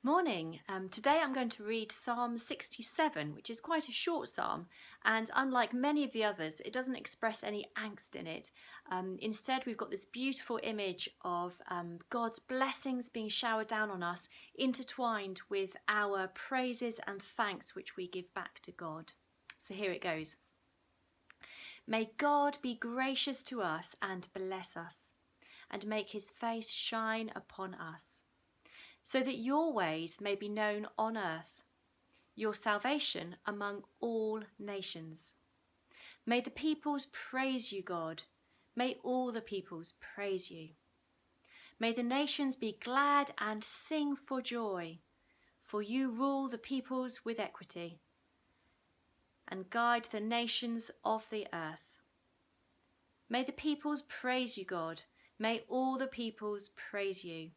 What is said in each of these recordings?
Morning. Today I'm going to read Psalm 67, which is quite a short psalm, and unlike many of the others, it doesn't express any angst in it. Instead, we've got this beautiful image of God's blessings being showered down on us, intertwined with our praises and thanks which we give back to God. So here it goes. May God be gracious to us and bless us, and make his face shine upon us, so that your ways may be known on earth, your salvation among all nations. May the peoples praise you, God. May all the peoples praise you. May the nations be glad and sing for joy, for you rule the peoples with equity and guide the nations of the earth. May the peoples praise you, God. May all the peoples praise you.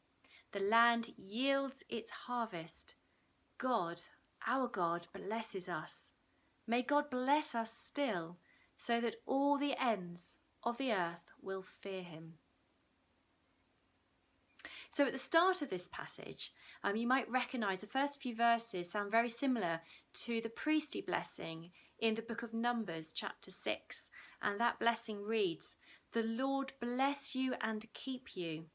The land yields its harvest. God, our God, blesses us. May God bless us still, so that all the ends of the earth will fear him. So at the start of this passage, you might recognise the first few verses sound very similar to the priestly blessing in the book of Numbers, chapter 6. And that blessing reads, "The Lord bless you and keep you.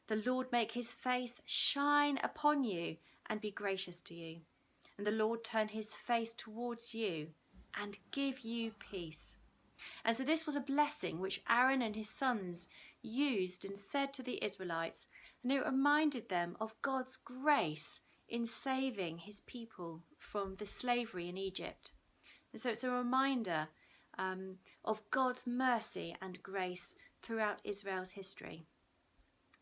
The Lord make his face shine upon you and be gracious to you. And the Lord turn his face towards you and give you peace." And so this was a blessing which Aaron and his sons used and said to the Israelites, and it reminded them of God's grace in saving his people from the slavery in Egypt. And so it's a reminder of God's mercy and grace throughout Israel's history.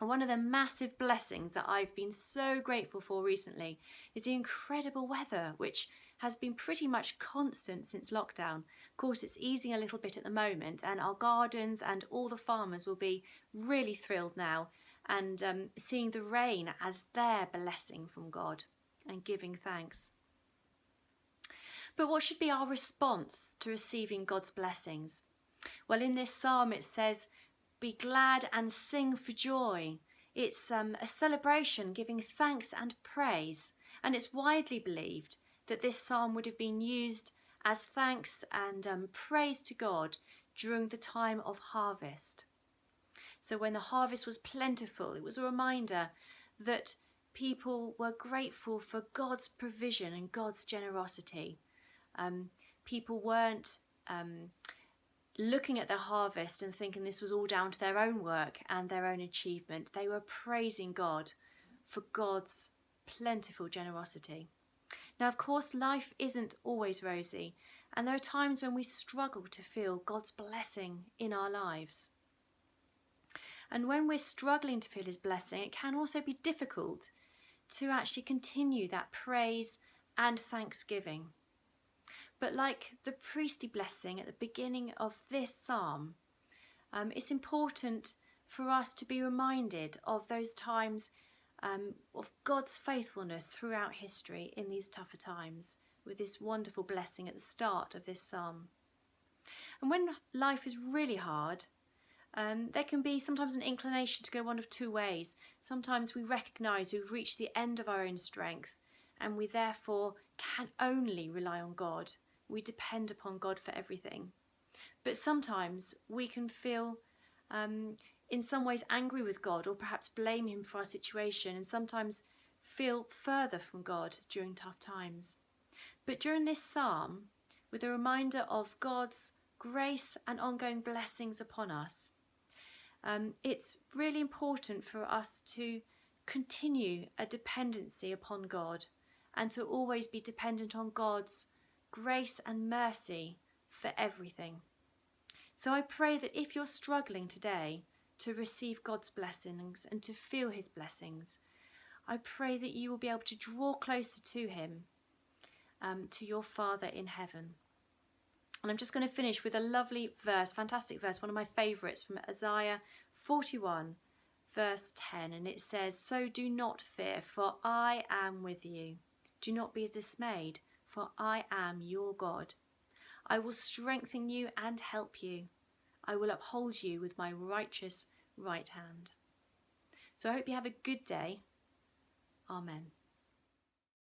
And one of the massive blessings that I've been so grateful for recently is the incredible weather, which has been pretty much constant since lockdown. Of course, it's easing a little bit at the moment, and our gardens and all the farmers will be really thrilled now and seeing the rain as their blessing from God and giving thanks. But what should be our response to receiving God's blessings? Well, in this psalm it says, "Be glad and sing for joy." It's a celebration giving thanks and praise, and it's widely believed that this psalm would have been used as thanks and praise to God during the time of harvest. So when the harvest was plentiful, it was a reminder that people were grateful for God's provision and God's generosity. People weren't looking at their harvest and thinking this was all down to their own work and their own achievement. They were praising God for God's plentiful generosity. Now, of course, life isn't always rosy, and there are times when we struggle to feel God's blessing in our lives. And when we're struggling to feel his blessing, it can also be difficult to actually continue that praise and thanksgiving. But like the priestly blessing at the beginning of this psalm, it's important for us to be reminded of those times of God's faithfulness throughout history in these tougher times, with this wonderful blessing at the start of this psalm. And when life is really hard, there can be sometimes an inclination to go one of two ways. Sometimes we recognise we've reached the end of our own strength, and we therefore can only rely on God. We depend upon God for everything. But sometimes we can feel in some ways angry with God, or perhaps blame him for our situation, and sometimes feel further from God during tough times. But during this psalm, with a reminder of God's grace and ongoing blessings upon us, it's really important for us to continue a dependency upon God and to always be dependent on God's grace and mercy for everything. So I pray that if you're struggling today to receive God's blessings and to feel his blessings, I pray that you will be able to draw closer to him, to your Father in heaven. And I'm just going to finish with a lovely verse, fantastic verse, one of my favourites from Isaiah 41, verse 10. And it says, "So do not fear, for I am with you. Do not be dismayed, for I am your God. I will strengthen you and help you. I will uphold you with my righteous right hand." So I hope you have a good day. Amen.